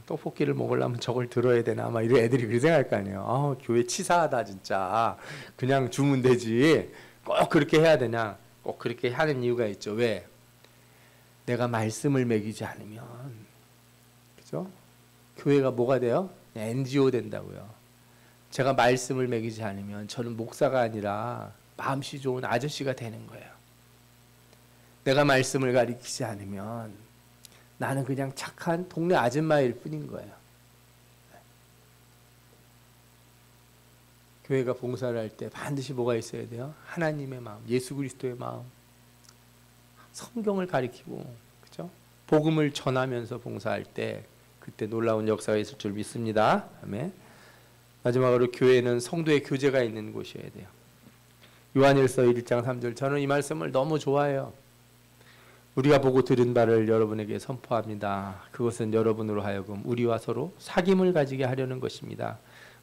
떡볶이를 먹으려면 저걸 들어야 되나 아마 이런 애들이 그렇게 생각할 거 아니에요. 교회 치사하다 진짜. 그냥 주면 되지. 꼭 그렇게 해야 되냐. 꼭 그렇게 하는 이유가 있죠. 왜? 내가 말씀을 먹이지 않으면, 그죠? 교회가 뭐가 돼요? NGO 된다고요. 제가 말씀을 먹이지 않으면 저는 목사가 아니라 마음씨 좋은 아저씨가 되는 거예요. 내가 말씀을 가리키지 않으면 나는 그냥 착한 동네 아줌마일 뿐인 거예요. 교회가 봉사를 할 때 반드시 뭐가 있어야 돼요? 하나님의 마음, 예수 그리스도의 마음, 성경을 가리키고, 그죠? 복음을 전하면서 봉사할 때 그때 놀라운 역사가 있을 줄 믿습니다. 아멘. 마지막으로 교회는 성도의 교제가 있는 곳이어야 돼요. 요한일서 1장 3절, 저는 이 말씀을 너무 좋아해요. 우리가 보고 들은 바를 여러분에게 선포합니다. 그것은 여러분으로 하여금 우리와 서로 사귐을 가지게 하려는 것입니다.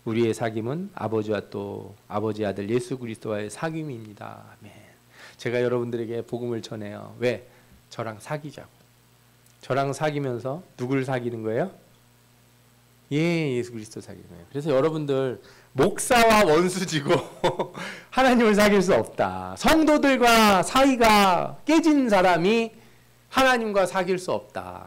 우리의 사귐은 아버지와 또 아버지 아들 예수 그리스도와의 사귐입니다. 아멘. 제가 여러분들에게 복음을 전해요. 왜? 저랑 사귀자고. 저랑 사귀면서 누구를 사귀는 거예요? 예수 그리스도 사귀는 거예요. 그래서 여러분들 목사와 원수지고 하나님을 사귈 수 없다. 성도들과 사이가 깨진 사람이 하나님과 사귈 수 없다.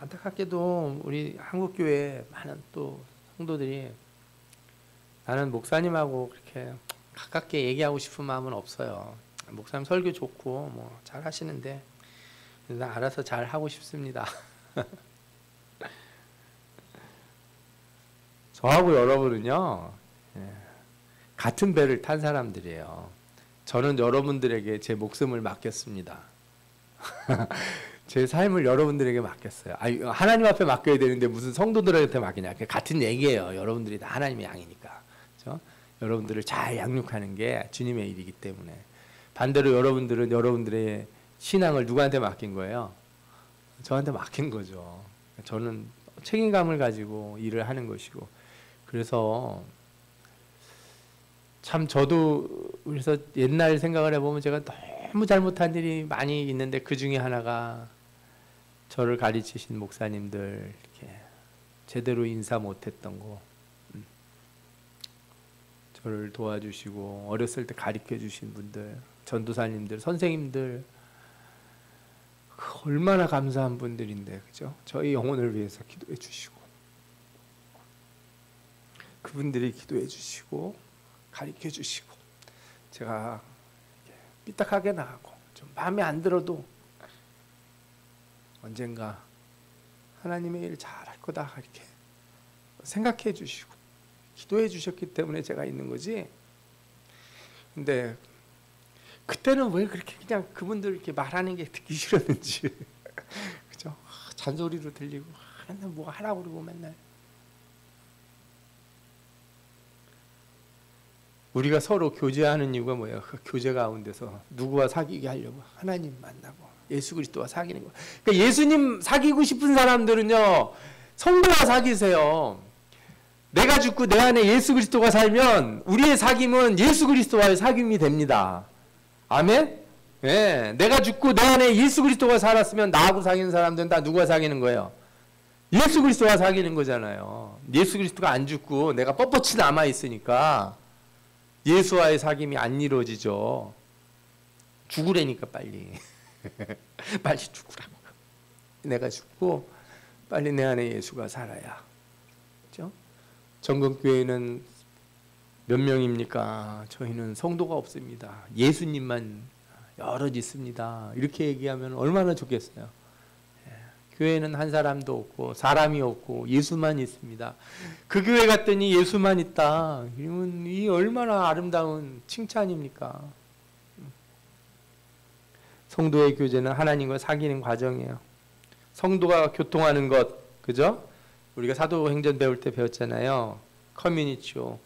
안타깝게도 우리 한국교회 많은 또 성도들이 나는 목사님하고 그렇게 가깝게 얘기하고 싶은 마음은 없어요. 목사님 설교 좋고 뭐 잘 하시는데 나 알아서 잘 하고 싶습니다. 저하고 여러분은요, 같은 배를 탄 사람들이에요. 저는 여러분들에게 제 목숨을 맡겼습니다. 제 삶을 여러분들에게 맡겼어요. 하나님 앞에 맡겨야 되는데 무슨 성도들한테 맡기냐. 같은 얘기예요. 여러분들이 다 하나님의 양이니까. 그렇죠? 여러분들을 잘 양육하는 게 주님의 일이기 때문에. 반대로 여러분들은 여러분들의 신앙을 누구한테 맡긴 거예요? 저한테 맡긴 거죠. 저는 책임감을 가지고 일을 하는 것이고. 그래서 참 저도 그래서 옛날 생각을 해보면 제가 너무 잘못한 일이 많이 있는데 그 중에 하나가 저를 가르치신 목사님들 이렇게 제대로 인사 못했던 거. 저를 도와주시고 어렸을 때 가르쳐 주신 분들, 전도사님들, 선생님들 얼마나 감사한 분들인데, 그죠? 저희 영혼을 위해서 기도해 주시고 그분들이 기도해 주시고 가르쳐 주시고 제가 삐딱하게 나가고 좀 마음에 안 들어도 언젠가 하나님의 일 잘할 거다 이렇게 생각해 주시고 기도해 주셨기 때문에 제가 있는 거지. 근데 그때는 왜 그렇게 그냥 그분들 이렇게 말하는 게 듣기 싫었는지 그죠? 잔소리로 들리고 맨날 뭐 하라고 그러고 맨날. 우리가 서로 교제하는 이유가 뭐예요? 그 교제 가운데서 누구와 사귀게 하려고 하나님 만나고 예수 그리스도와 사귀는 거. 그러니까 예수님 사귀고 싶은 사람들은요 성도와 사귀세요. 내가 죽고 내 안에 예수 그리스도가 살면 우리의 사귐은 예수 그리스도와의 사귐이 됩니다. 아멘? 예, 내가 죽고 내 안에 예수 그리스도가 살았으면 나하고 사귀는 사람들은 다 누구와 사귀는 거예요? 예수 그리스도와 사귀는 거잖아요. 예수 그리스도가 안 죽고 내가 뻣뻣이 남아 있으니까 예수와의 사귐이 안 이루어지죠. 죽으라니까 빨리. 빨리 죽으라고. 내가 죽고 빨리 내 안에 예수가 살아야. 그렇죠? 전국교회는 몇 명입니까? 저희는 성도가 없습니다. 예수님만 여럿 있습니다. 이렇게 얘기하면 얼마나 좋겠어요. 교회는 한 사람도 없고 사람이 없고 예수만 있습니다. 그 교회 갔더니 예수만 있다. 이러면 이 얼마나 아름다운 칭찬입니까? 성도의 교제는 하나님과 사귀는 과정이에요. 성도가 교통하는 것, 그죠? 우리가 사도행전 배울 때 배웠잖아요. 커뮤니티오,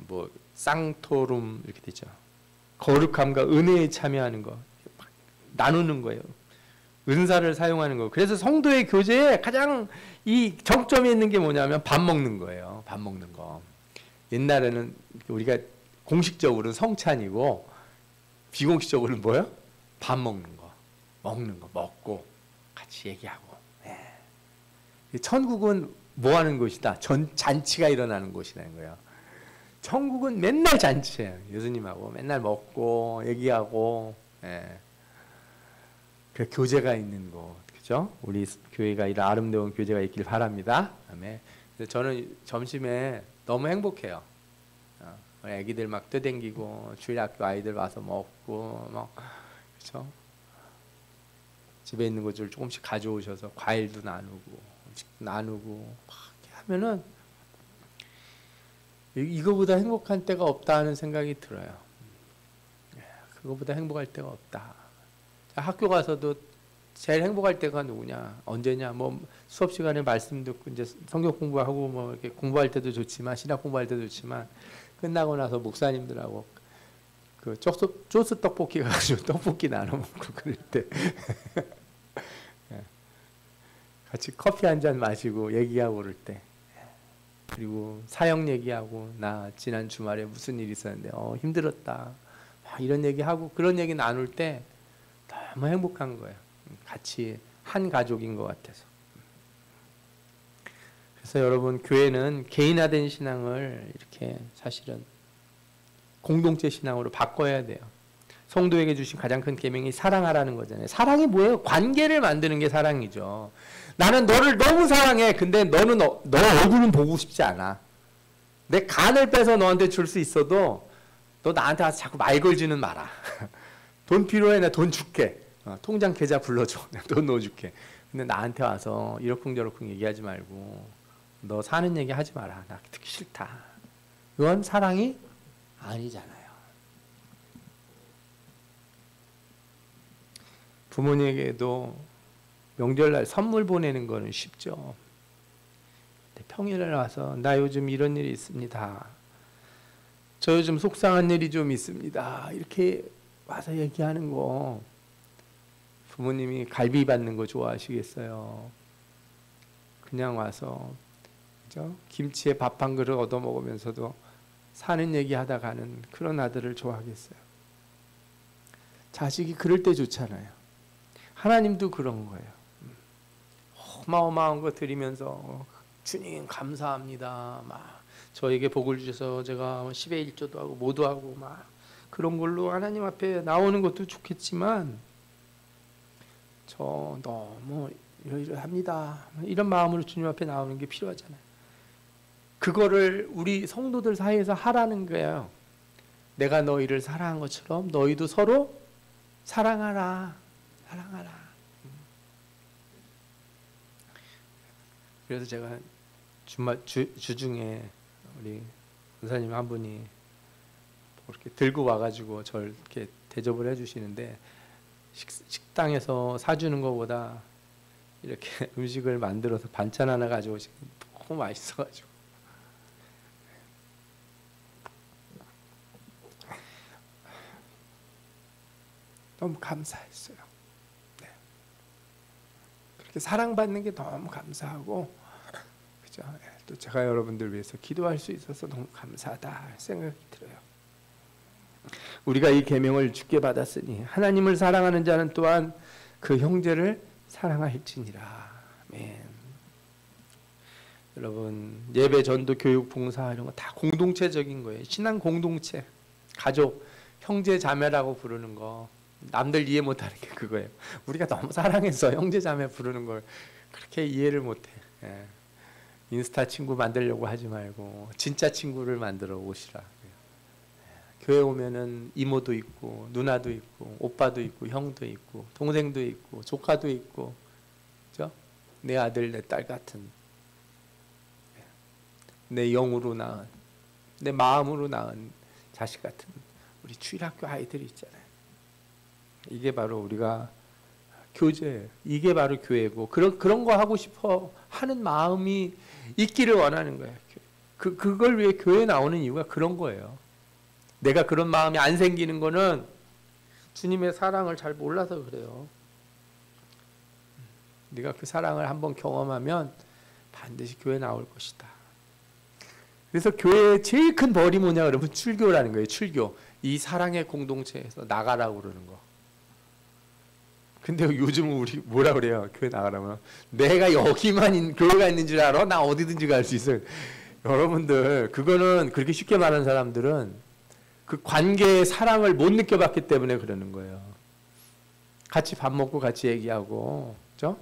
뭐 쌍토룸 이렇게 되죠. 거룩함과 은혜에 참여하는 거, 나누는 거예요. 은사를 사용하는 거. 그래서 성도의 교제에 가장 이 정점에 있는 게 뭐냐면 밥 먹는 거예요. 밥 먹는 거. 옛날에는 우리가 공식적으로는 성찬이고 비공식적으로는 뭐예요? 밥 먹는 거. 먹는 거. 먹고 같이 얘기하고. 네. 천국은 뭐 하는 곳이다? 잔치가 일어나는 곳이라는 거예요. 천국은 맨날 잔치예요. 예수님하고 맨날 먹고 얘기하고. 네. 그 교제가 있는 곳, 그죠? 우리 교회가 이런 아름다운 교제가 있길 바랍니다. 아멘. 저는 점심에 너무 행복해요. 애기들 막 떠댕기고 주일학교 아이들 와서 먹고 막 그죠? 집에 있는 것들 조금씩 가져오셔서 과일도 나누고 음식도 나누고 막 이렇게 하면은 이거보다 행복한 때가 없다 하는 생각이 들어요. 그거보다 행복할 때가 없다. 학교 가서도 제일 행복할 때가 누구냐? 언제냐? 뭐 수업 시간에 말씀 듣고 이제 성경 공부하고 뭐 이렇게 공부할 때도 좋지만 신학 공부할 때도 좋지만 끝나고 나서 목사님들하고 그 쪼스 떡볶이 가지고 떡볶이 나눠 먹고 그럴 때 같이 커피 한 잔 마시고 얘기하고 그럴 때 그리고 사역 얘기하고 나 지난 주말에 무슨 일이 있었는데 힘들었다. 막 이런 얘기하고 그런 얘기 나눌 때 너무 행복한 거예요. 같이 한 가족인 것 같아서. 그래서 여러분 교회는 개인화된 신앙을 이렇게 사실은 공동체 신앙으로 바꿔야 돼요. 성도에게 주신 가장 큰 계명이 사랑하라는 거잖아요. 사랑이 뭐예요? 관계를 만드는 게 사랑이죠. 나는 너를 너무 사랑해. 근데 너는 너 얼굴은 보고 싶지 않아. 내 간을 빼서 너한테 줄 수 있어도 너 나한테 와서 자꾸 말 걸지는 마라. 돈 필요해? 내가 돈 줄게. 통장 계좌 불러줘. 내가 돈 넣어줄게. 근데 나한테 와서 이러쿵저러쿵 얘기하지 말고 너 사는 얘기 하지 마라. 나 듣기 싫다. 이건 사랑이 아니잖아요. 부모님에게도 명절날 선물 보내는 거는 쉽죠. 평일날 와서 나 요즘 이런 일이 있습니다. 저 요즘 속상한 일이 좀 있습니다. 이렇게 와서 얘기하는 거 부모님이 갈비 받는 거 좋아하시겠어요? 그냥 와서 그죠? 김치에 밥 한 그릇 얻어 먹으면서도 사는 얘기 하다 가는 그런 아들을 좋아하겠어요? 자식이 그럴 때 좋잖아요. 하나님도 그런 거예요. 어마어마한 거 드리면서 주님 감사합니다. 막 저에게 복을 주셔서 제가 10의 1조도 하고 모두 하고 막 그런 걸로 하나님 앞에 나오는 것도 좋겠지만 저 너무 이러이러합니다. 이런 마음으로 주님 앞에 나오는 게 필요하잖아요. 그거를 우리 성도들 사이에서 하라는 거예요. 내가 너희를 사랑한 것처럼 너희도 서로 사랑하라. 사랑하라. 그래서 제가 주중에 우리 권사님 한 분이 이렇게 들고 와가지고 저를 이렇게 대접을 해주시는데 식당에서 사주는 것보다 이렇게 음식을 만들어서 반찬 하나 가져오시면 너무 맛있어가지고 너무 감사했어요. 네. 그렇게 사랑받는 게 너무 감사하고, 그죠? 또 제가 여러분들 위해서 기도할 수 있어서 너무 감사하다 생각이 들어요. 우리가 이 계명을 주께 받았으니 하나님을 사랑하는 자는 또한 그 형제를 사랑할지니라. 아멘. 여러분, 예배, 전도, 교육, 봉사 이런 거 다 공동체적인 거예요. 신앙 공동체, 가족, 형제, 자매라고 부르는 거. 남들 이해 못하는 게 그거예요. 우리가 너무 사랑해서 형제, 자매 부르는 걸 그렇게 이해를 못해. 예. 인스타 친구 만들려고 하지 말고 진짜 친구를 만들어 오시라. 예. 교회 오면은 이모도 있고 누나도 있고 오빠도 있고 형도 있고 동생도 있고 조카도 있고, 그죠? 내 아들 내 딸 같은, 내 영으로 낳은, 내 마음으로 낳은 자식 같은 우리 주일학교 아이들이 있잖아요. 이게 바로 우리가 교제, 이게 바로 교회고, 그런 거 하고 싶어 하는 마음이 있기를 원하는 거예요. 그걸 위해 교회 나오는 이유가 그런 거예요. 내가 그런 마음이 안 생기는 거는 주님의 사랑을 잘 몰라서 그래요. 네가 그 사랑을 한번 경험하면 반드시 교회 나올 것이다. 그래서 교회의 제일 큰 벌이 뭐냐 그러면 출교라는 거예요. 출교. 이 사랑의 공동체에서 나가라고 그러는 거. 근데 요즘은 우리 뭐라 그래요? 교회 나가라면 내가 여기만 교회가 있는 줄 알아? 나 어디든지 갈 수 있어요. 여러분들, 그거는 그렇게 쉽게 말하는 사람들은 그 관계의 사랑을 못 느껴봤기 때문에 그러는 거예요. 같이 밥 먹고 같이 얘기하고, 그죠?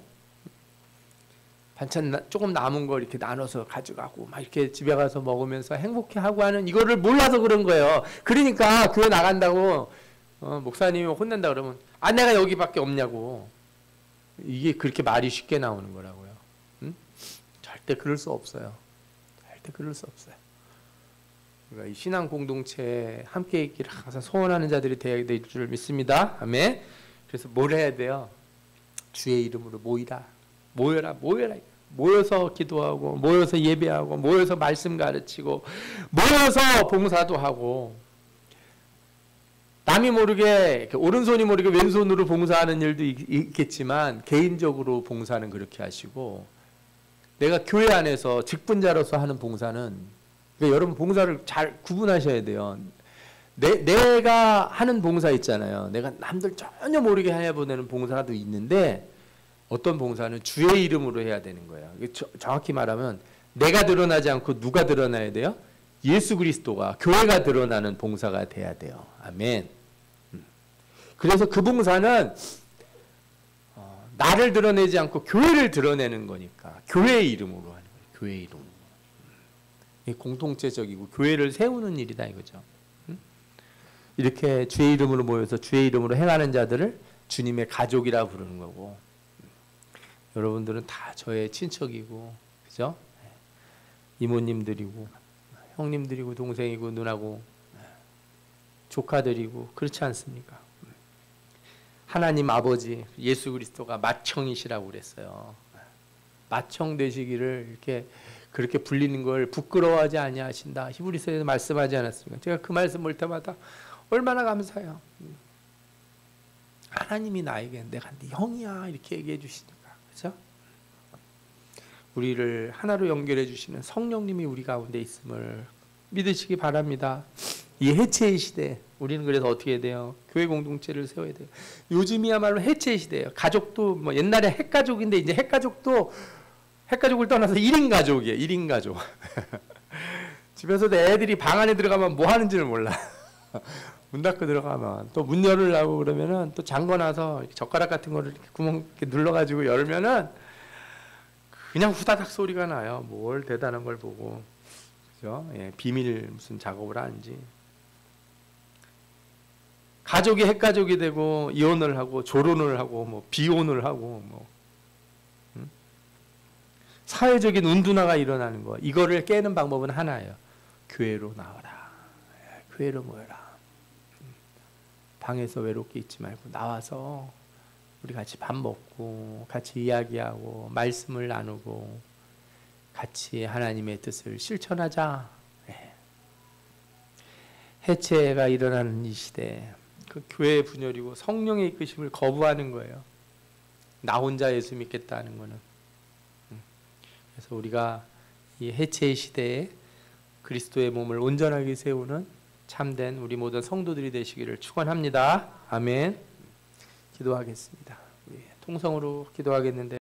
반찬 조금 남은 걸 이렇게 나눠서 가져가고 막 이렇게 집에 가서 먹으면서 행복해하고 하는 이거를 몰라서 그런 거예요. 그러니까 교회 나간다고 목사님이 혼낸다 그러면 내가 여기밖에 없냐고. 이게 그렇게 말이 쉽게 나오는 거라고요. 응? 절대 그럴 수 없어요. 절대 그럴 수 없어요. 그러니까 이 신앙 공동체에 함께 있기를 항상 소원하는 자들이 되어야 될 줄 믿습니다. 아멘. 그래서 뭘 해야 돼요? 주의 이름으로 모이라. 모여라. 모여서 기도하고, 모여서 예배하고, 모여서 말씀 가르치고, 모여서 봉사도 하고, 남이 모르게, 오른손이 모르게 왼손으로 봉사하는 일도 있겠지만 개인적으로 봉사는 그렇게 하시고, 내가 교회 안에서 직분자로서 하는 봉사는, 그러니까 여러분 봉사를 잘 구분하셔야 돼요. 내가 하는 봉사 있잖아요. 내가 남들 전혀 모르게 해보내는 봉사도 있는데, 어떤 봉사는 주의 이름으로 해야 되는 거예요. 정확히 말하면 내가 드러나지 않고 누가 드러나야 돼요? 예수 그리스도가, 교회가 드러나는 봉사가 돼야 돼요. 아멘. 그래서 그 봉사는 나를 드러내지 않고 교회를 드러내는 거니까 교회의 이름으로 하는 거예요. 교회의 이름으로. 공동체적이고 교회를 세우는 일이다 이거죠. 이렇게 주의 이름으로 모여서 주의 이름으로 행하는 자들을 주님의 가족이라 부르는 거고, 여러분들은 다 저의 친척이고, 그죠? 이모님들이고 형님들이고 동생이고 누나고 조카들이고, 그렇지 않습니까? 하나님 아버지 예수 그리스도가 맏형이시라고 그랬어요. 맏형 되시기를 이렇게 그렇게 불리는 걸 부끄러워하지 아니하신다. 히브리서에서 말씀하지 않았습니까? 제가 그 말씀 볼 때마다 얼마나 감사해요. 하나님이 나에게 내가 네 형이야 이렇게 얘기해 주시니까, 그렇죠? 우리를 하나로 연결해 주시는 성령님이 우리 가운데 있음을 믿으시기 바랍니다. 이 해체의 시대, 우리는 그래서 어떻게 해야 돼요? 교회 공동체를 세워야 돼요. 요즘이야말로 해체의 시대예요. 가족도 뭐 옛날에 핵가족인데 이제 핵가족을 떠나서 1인 가족이에요. 1인 가족. 집에서도 애들이 방 안에 들어가면 뭐 하는지를 몰라. 문 닫고 들어가면 또 문 열으려고 그러면은 또 잠궈놔서 젓가락 같은 거를 이렇게 구멍 이렇게 눌러가지고 열면은 그냥 후다닥 소리가 나요. 뭘 대단한 걸 보고, 그죠? 예, 비밀 무슨 작업을 하는지. 가족이 핵가족이 되고 이혼을 하고 조론을 하고 뭐 비혼을 하고 뭐 사회적인 운둔화가 일어나는 거. 이거를 깨는 방법은 하나예요. 교회로 나와라. 교회로 모여라. 방에서 외롭게 있지 말고 나와서 우리 같이 밥 먹고 같이 이야기하고 말씀을 나누고 같이 하나님의 뜻을 실천하자. 해체가 일어나는 이 시대에 그 교회의 분열이고 성령의 이끄심을 거부하는 거예요. 나 혼자 예수 믿겠다는 거는. 그래서 우리가 이 해체의 시대에 그리스도의 몸을 온전하게 세우는 참된 우리 모든 성도들이 되시기를 축원합니다. 아멘. 기도하겠습니다. 우리 통성으로 기도하겠는데